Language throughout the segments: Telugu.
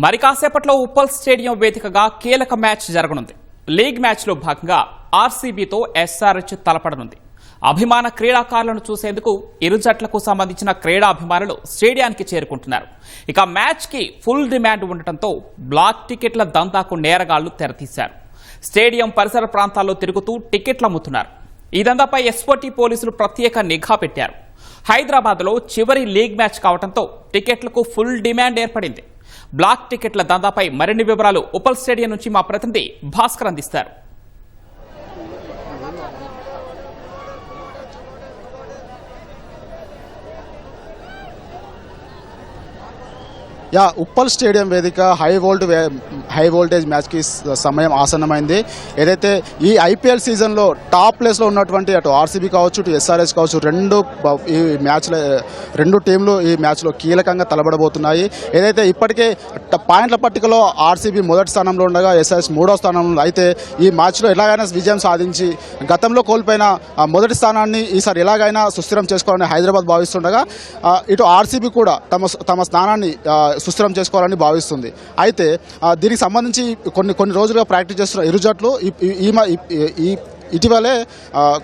మరి కాసేపట్లో ఉప్పల్ స్టేడియం వేదికగా కీలక మ్యాచ్ జరగనుంది. లీగ్ మ్యాచ్లో భాగంగా ఆర్సీబీతో ఎస్ఆర్హెచ్ తలపడనుంది. అభిమాన క్రీడాకారులను చూసేందుకు ఇరు జట్లకు సంబంధించిన క్రీడాభిమానులు స్టేడియానికి చేరుకుంటున్నారు. ఇక మ్యాచ్కి ఫుల్ డిమాండ్ ఉండటంతో బ్లాక్ టికెట్ల దందాకు నేరగాళ్లు తెరతీశారు. స్టేడియం పరిసర ప్రాంతాల్లో తిరుగుతూ టికెట్లు అమ్ముతున్నారు. ఈ దందాపై ఎస్ఓటీ పోలీసులు ప్రత్యేక నిఘా పెట్టారు. హైదరాబాద్లో చివరి లీగ్ మ్యాచ్ కావడంతో టికెట్లకు ఫుల్ డిమాండ్ ఏర్పడింది. బ్లాక్ టికెట్ల దందాపై మరిన్ని వివరాలు ఉప్పల్ స్టేడియం నుంచి మా ప్రతినిధి భాస్కర్ అందిస్తారు. ఉప్పల్ స్టేడియం వేదిక హై వోల్టేజ్ మ్యాచ్కి సమయం ఆసన్నమైంది. ఏదైతే ఈ ఐపీఎల్ సీజన్లో టాప్ ప్లేస్లో ఉన్నటువంటి అటు ఆర్సీబీ కావచ్చు, ఇటు ఎస్ఆర్హెచ్ కావచ్చు, రెండు టీంలు ఈ మ్యాచ్లో కీలకంగా తలబడబోతున్నాయి. ఏదైతే ఇప్పటికే పాయింట్ల పట్టికలో ఆర్సీబీ మొదటి స్థానంలో ఉండగా ఎస్ఆర్హెచ్ మూడో స్థానంలో, అయితే ఈ మ్యాచ్లో ఎలాగైనా విజయం సాధించి గతంలో కోల్పోయిన మొదటి స్థానాన్ని ఈసారి ఎలాగైనా సుస్థిరం చేసుకోవాలని హైదరాబాద్ భావిస్తుండగా, ఇటు ఆర్సీబీ కూడా తమ స్థానాన్ని సుస్థిరం చేసుకోవాలని భావిస్తుంది. అయితే దీనికి సంబంధించి కొన్ని రోజులుగా ప్రాక్టీస్ చేస్తున్న ఇరు జట్లు ఇటీవలే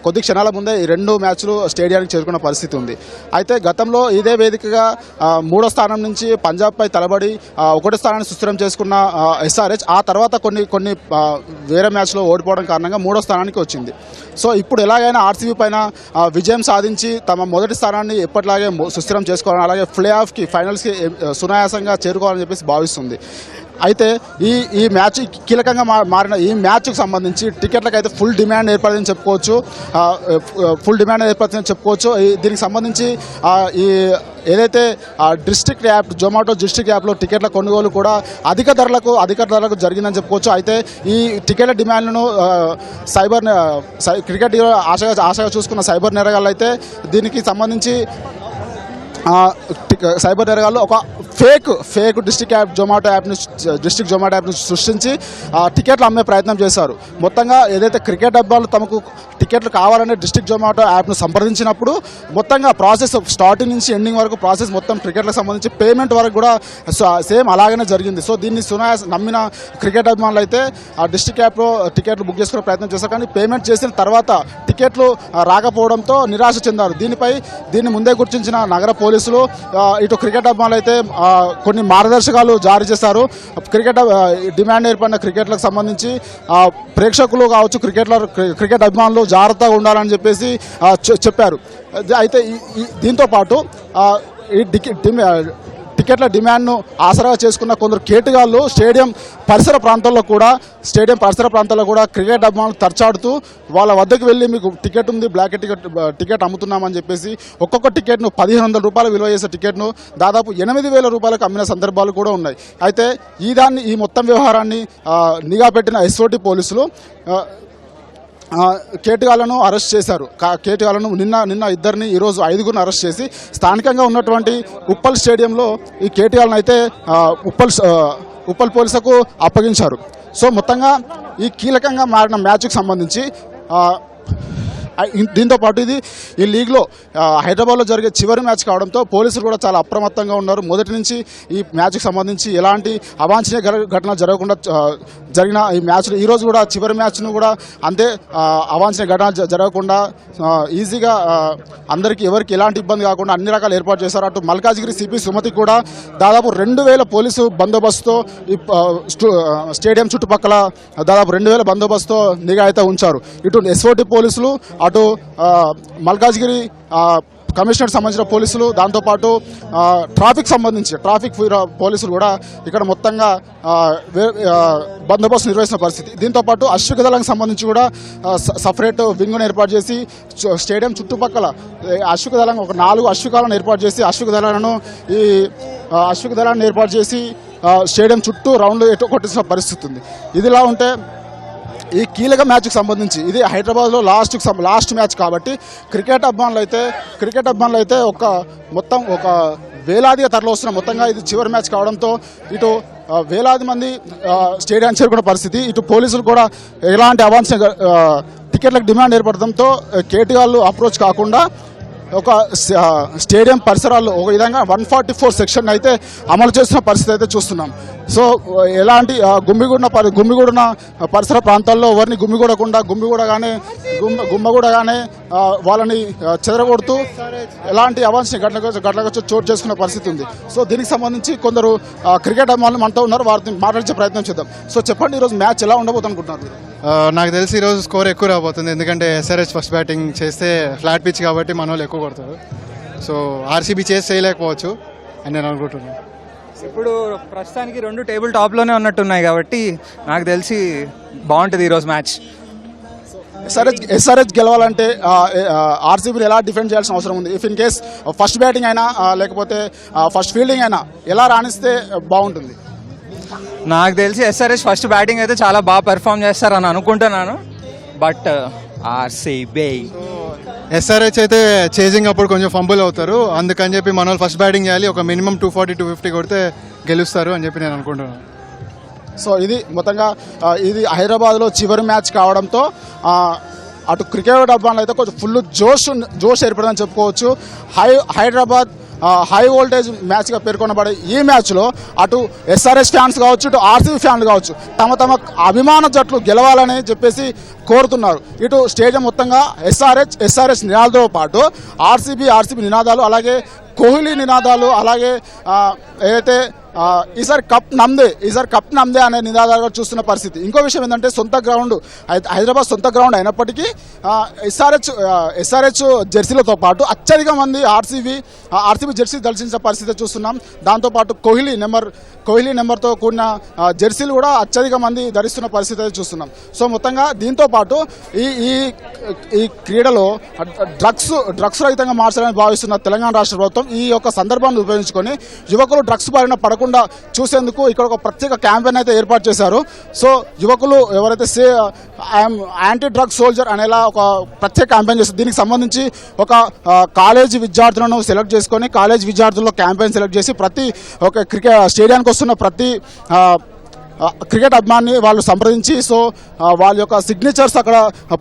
కొద్ది క్షణాల ముందే ఈ రెండు మ్యాచ్లు స్టేడియానికి చేరుకున్న పరిస్థితి ఉంది. అయితే గతంలో ఇదే వేదికగా మూడో స్థానం నుంచి పంజాబ్పై తలబడి ఒకటో స్థానాన్ని సుస్థిరం చేసుకున్న ఎస్ఆర్హెచ్ ఆ తర్వాత కొన్ని వేరే మ్యాచ్లో ఓడిపోవడం కారణంగా మూడో స్థానానికి వచ్చింది. సో ఇప్పుడు ఎలాగైనా ఆర్సీబీ పైన విజయం సాధించి తమ మొదటి స్థానాన్ని ఎప్పటిలాగే సుస్థిరం చేసుకోవాలని, అలాగే ప్లే ఆఫ్కి ఫైనల్స్కి సునాయాసంగా చేరుకోవాలని చెప్పేసి భావిస్తుంది. అయితే ఈ మ్యాచ్ కీలకంగా మారిన ఈ మ్యాచ్కు సంబంధించి టికెట్లకు అయితే ఫుల్ డిమాండ్ ఏర్పడిందని చెప్పుకోవచ్చు. దీనికి సంబంధించి ఈ ఏదైతే డిస్ట్రిక్ట్ యాప్ జొమాటో డిస్ట్రిక్ట్ యాప్లో టికెట్ల కొనుగోలు కూడా అధిక ధరలకు జరిగిందని చెప్పుకోవచ్చు. అయితే ఈ టికెట్ల డిమాండ్లను క్రికెట్ ఆశగా చూసుకున్న సైబర్ నేరగాళ్ళు అయితే దీనికి సంబంధించి సైబర్ నేరగాళ్ళు ఒక ఫేక్ డిస్ట్రిక్ట్ జొమాటో యాప్ను సృష్టించి టికెట్లు అమ్మే ప్రయత్నం చేశారు. మొత్తంగా ఏదైతే క్రికెట్ అబ్బాయిలు తమకు టికెట్లు కావాలనే డిస్ట్రిక్ట్ జొమాటో యాప్ను సంప్రదించినప్పుడు మొత్తంగా ప్రాసెస్ స్టార్టింగ్ నుంచి ఎండింగ్ వరకు ప్రాసెస్ మొత్తం క్రికెట్లకు సంబంధించి పేమెంట్ వరకు కూడా సేమ్ అలాగనే జరిగింది. సో దీన్ని నమ్మిన క్రికెట్ అభిమానులు అయితే ఆ డిస్ట్రిక్ట్ యాప్లో టికెట్లు బుక్ చేసుకునే ప్రయత్నం చేశారు. కానీ పేమెంట్ చేసిన తర్వాత టికెట్లు రాకపోవడంతో నిరాశ చెందారు. దీన్ని ముందే గుర్తించిన నగర పోలీసులు ఇటు క్రికెట్ అభిమానులు అయితే కొన్ని మార్గదర్శకాలు జారీ చేశారు. డిమాండ్ ఏర్పడిన క్రికెట్లకు సంబంధించి ప్రేక్షకులు కావచ్చు, క్రికెట్ అభిమానులు జాగ్రత్తగా ఉండాలని చెప్పేసి చెప్పారు. అయితే దీంతో పాటు టికెట్ల డిమాండ్ను ఆసరాగా చేసుకున్న కొందరు కేటుగాళ్ళు స్టేడియం పరిసర ప్రాంతాల్లో కూడా క్రికెట్ అభిమానులు తరచాడుతూ వాళ్ళ వద్దకు వెళ్ళి మీకు టికెట్ ఉంది, బ్లాక్ టికెట్ అమ్ముతున్నామని చెప్పేసి ఒక్కొక్క టికెట్ను 1500 రూపాయలు విలువ చేసే టికెట్ను దాదాపు 8000 రూపాయలకు అమ్మిన సందర్భాలు కూడా ఉన్నాయి. అయితే ఈ మొత్తం వ్యవహారాన్ని నిఘా పెట్టిన ఎస్ఓటీ పోలీసులు కేటుగాళ్లను అరెస్ట్ చేశారు. కేటుగాళ్లను నిన్న ఇద్దరిని, ఈరోజు 5గురిని అరెస్ట్ చేసి స్థానికంగా ఉన్నటువంటి ఉప్పల్ స్టేడియంలో ఈ కేటుగాళ్లను అయితే ఉప్పల్ పోలీసులకు అప్పగించారు. సో మొత్తంగా ఈ కీలకంగా మారిన మ్యాచ్కు సంబంధించి దీంతో పాటు ఈ లీగ్లో హైదరాబాద్లో జరిగే చివరి మ్యాచ్ కావడంతో పోలీసులు కూడా చాలా అప్రమత్తంగా ఉన్నారు. మొదటి నుంచి ఈ మ్యాచ్కి సంబంధించి ఎలాంటి అవాంఛనీయ ఘటన జరగకుండా జరిగిన ఈ మ్యాచ్లు ఈరోజు కూడా చివరి మ్యాచ్ను కూడా అంతే అవాంఛనీయ ఘటన జరగకుండా ఈజీగా అందరికీ ఎవరికి ఎలాంటి ఇబ్బంది కాకుండా అన్ని రకాల ఏర్పాటు చేశారు. అటు మల్కాజ్గిరి సిపి సుమతి కూడా దాదాపు 2000 పోలీసు బందోబస్తుతో ఈ స్టేడియం చుట్టుపక్కల దాదాపు 2000 బందోబస్తుతో నిఘా అయితే ఉంచారు. ఇటు ఎస్ఓటీ పోలీసులు, అటు మల్కాజ్గిరి కమిషనర్ సంబంధించిన పోలీసులు, దాంతోపాటు ట్రాఫిక్ పోలీసులు కూడా ఇక్కడ మొత్తంగా బందోబస్తు నిర్వహిస్తున్న పరిస్థితి. దీంతోపాటు అశ్విక దళానికి సంబంధించి కూడా సపరేట్ వింగ్ను ఏర్పాటు చేసి స్టేడియం చుట్టుపక్కల అశ్విక దళం ఒక 4 అశ్వికాలను ఏర్పాటు చేసి అశ్విక దళాన్ని ఏర్పాటు చేసి స్టేడియం చుట్టూ రౌండ్ కొట్టించిన పరిస్థితి ఉంది. ఇదిలా ఉంటే ఈ కీలక మ్యాచ్కి సంబంధించి ఇది హైదరాబాద్లో లాస్ట్ మ్యాచ్ కాబట్టి క్రికెట్ అభిమానులు అయితే మొత్తం ఒక వేలాదిగా తరలివస్తున్న, మొత్తంగా ఇది చివరి మ్యాచ్ కావడంతో ఇటు వేలాది మంది స్టేడియాన్ని చేరుకున్న పరిస్థితి. ఇటు పోలీసులు కూడా ఎలాంటి అవాంఛనీయ టికెట్లకు డిమాండ్ ఏర్పడడంతో కేటీఆర్లు అప్రోచ్ కాకుండా ఒక స్టేడియం పరిసరాల్లో ఒక విధంగా 144 సెక్షన్ అయితే అమలు చేస్తున్న పరిస్థితి అయితే చూస్తున్నాం. సో ఎలాంటి గుమ్మిగూడిన పరిసర ప్రాంతాల్లో ఎవరిని గుమ్మిగూడగానే వాళ్ళని చెదరగొడుతూ ఎలాంటి అవాంఛనీయ ఘటనకు చోటు చేసుకున్న పరిస్థితి ఉంది. సో దీనికి సంబంధించి కొందరు క్రికెట్ అభిమానులు మనతో ఉన్నారు, వారిని మాట్లాడించే ప్రయత్నం చేద్దాం. సో చెప్పండి, ఈరోజు మ్యాచ్ ఎలా ఉండబోతుంది అనుకుంటున్నారు? నాకు తెలిసి ఈరోజు స్కోర్ ఎక్కువ రాబోతుంది, ఎందుకంటే ఎస్ఆర్హెచ్ ఫస్ట్ బ్యాటింగ్ చేస్తే ఫ్లాట్ పిచ్ కాబట్టి మన వాళ్ళు ఎక్కువ కొడతారు. సో ఆర్సీబీ చేయలేకపోవచ్చు అని నేను అనుకుంటున్నాను. ఇప్పుడు ప్రస్తుతానికి 2 టేబుల్ టాప్లోనే ఉన్నట్టున్నాయి కాబట్టి నాకు తెలిసి బాగుంటుంది ఈరోజు మ్యాచ్. ఎస్ఆర్హెచ్ గెలవాలంటే ఆర్సీబీని ఎలా డిఫెండ్ చేయాల్సిన అవసరం ఉంది? If in case first batting అయినా లేకపోతే ఫస్ట్ ఫీల్డింగ్ అయినా ఎలా రాణిస్తే బాగుంటుంది? నాకు తెలిసి ఎస్ఆర్హెచ్ ఫస్ట్ బ్యాటింగ్ అయితే చాలా బాగా పెర్ఫామ్ చేస్తారని అనుకుంటున్నాను. బట్ ఆర్సీబీ ఎస్ఆర్హెచ్ అయితే చేజింగ్ అప్పుడు కొంచెం ఫంబుల్ అవుతారు, అందుకని చెప్పి మన వాళ్ళు ఫస్ట్ బ్యాటింగ్ చేయాలి. ఒక మినిమం 240-250 కొడితే గెలుస్తారు అని చెప్పి నేను అనుకుంటున్నాను. సో ఇది మొత్తంగా ఇది హైదరాబాద్లో చివరి మ్యాచ్ కావడంతో అటు క్రికెట్ అభిమానులు అయితే కొంచెం ఫుల్ జోష్ ఏర్పడిందని చెప్పుకోవచ్చు. హైదరాబాద్ హై వోల్టేజ్ మ్యాచ్గా పేర్కొనబడే ఈ మ్యాచ్లో అటు ఎస్ఆర్హెచ్ ఫ్యాన్స్ కావచ్చు, ఇటు ఆర్సీబీ ఫ్యాన్లు కావచ్చు, తమ అభిమాన జట్లు గెలవాలని చెప్పేసి కోరుతున్నారు. ఇటు స్టేడియం మొత్తంగా ఎస్ఆర్హెచ్ నినాదాలతో పాటు ఆర్సీబీ నినాదాలు, అలాగే కోహ్లీ నినాదాలు, అలాగే ఏదైతే ఈసారి కప్ నమ్దే అనే నినాదాలు చూస్తున్న పరిస్థితి. ఇంకో విషయం ఏంటంటే హైదరాబాద్ సొంత గ్రౌండ్ అయినప్పటికీ ఎస్ఆర్హెచ్ జెర్సీలతో పాటు అత్యధిక మంది ఆర్సీబీ జెర్సీ దర్శించిన పరిస్థితి చూస్తున్నాం. దాంతోపాటు కోహ్లీ నెంబర్తో కూడిన జెర్సీలు కూడా అత్యధిక మంది ధరిస్తున్న పరిస్థితి అయితే చూస్తున్నాం. సో మొత్తంగా దీంతో పాటు ఈ క్రీడలో డ్రగ్స్ రహితంగా మార్చాలని భావిస్తున్న తెలంగాణ రాష్ట్ర ప్రభుత్వం ఈ యొక్క సందర్భాన్ని ఉపయోగించుకొని యువకులు డ్రగ్స్ బారిన పడకుండా చూసేందుకు ఇక్కడ ఒక ప్రత్యేక క్యాంపెయిన్ అయితే ఏర్పాటు చేశారు. సో యువకులు ఎవరైతే ఐఎమ్ యాంటీ డ్రగ్ సోల్జర్ అనేలా ఒక ప్రత్యేక క్యాంపెయిన్ చేస్తారు. దీనికి సంబంధించి ఒక కాలేజీ విద్యార్థులను సెలెక్ట్ చేసుకొని కాలేజీ విద్యార్థుల్లో క్యాంపెయిన్ సెలెక్ట్ చేసి ప్రతి ఒక స్టేడియానికి వస్తున్న ప్రతి క్రికెట్ అభిమాని వాళ్ళు సంప్రదించి సో వాళ్ళ యొక్క సిగ్నేచర్స్ అక్కడ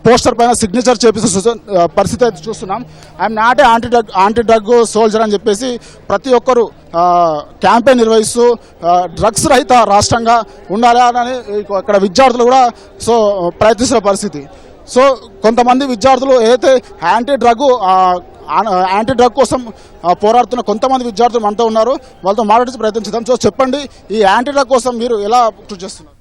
పోస్టర్ పైన సిగ్నేచర్ చేపిస్తున్న పరిస్థితి అయితే చూస్తున్నాం. I'm not a anti drug soldier అని చెప్పేసి ప్రతి ఒక్కరు క్యాంపెయిన్ నిర్వహిస్తూ డ్రగ్స్ రహిత రాష్ట్రంగా ఉండాలి అని ఇక్కడ విద్యార్థులు కూడా సో ప్రయత్నిస్తున్న పరిస్థితి. సో కొంతమంది విద్యార్థులు ఏదైతే యాంటీ డ్రగ్ కోసం పోరాడుతున్న కొంతమంది విద్యార్థులు మనతో ఉన్నారు, వాళ్ళతో మాట్లాడే ప్రయత్నం చేద్దాం. సో చెప్పండి, ఈ యాంటీ డ్రగ్ కోసం మీరు ఎలా కృషి చేస్తున్నారు?